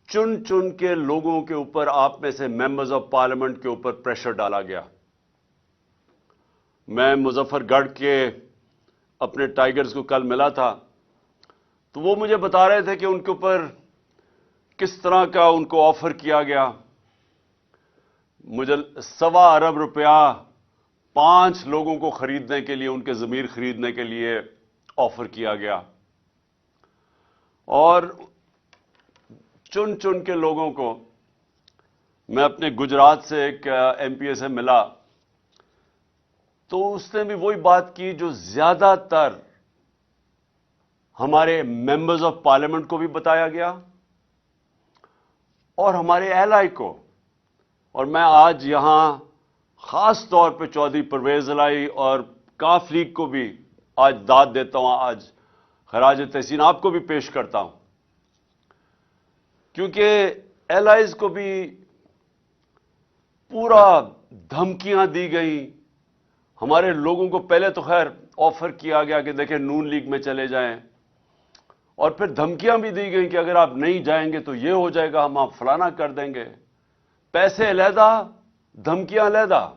چن چن کے لوگوں کے اوپر آپ میں سے ممبرز آف پارلیمنٹ کے اوپر پریشر ڈالا گیا. میں مظفر گڑھ کے اپنے ٹائیگرز کو کل ملا تھا تو وہ مجھے بتا رہے تھے کہ ان کے اوپر کس طرح کا ان کو آفر کیا گیا. مجھے 1.25 ارب روپیہ 5 لوگوں کو خریدنے کے لیے، ان کے ضمیر خریدنے کے لیے آفر کیا گیا. اور چن چن کے لوگوں کو میں اپنے گجرات سے ایک ایم پی اے سے ملا تو اس نے بھی وہی بات کی جو زیادہ تر ہمارے ممبرز آف پارلیمنٹ کو بھی بتایا گیا اور ہمارے اہلائی کو. اور میں آج یہاں خاص طور پہ چودھری پرویز الہی اور کاف لیگ کو بھی آج داد دیتا ہوں، آج خراج تحسین آپ کو بھی پیش کرتا ہوں، کیونکہ ایلائز کو بھی پورا دھمکیاں دی گئیں. ہمارے لوگوں کو پہلے تو خیر آفر کیا گیا کہ دیکھیں نون لیگ میں چلے جائیں، اور پھر دھمکیاں بھی دی گئیں کہ اگر آپ نہیں جائیں گے تو یہ ہو جائے گا، ہم آپ فلانا کر دیں گے. پیسے علیحدہ، دھمکیاں علیحدہ.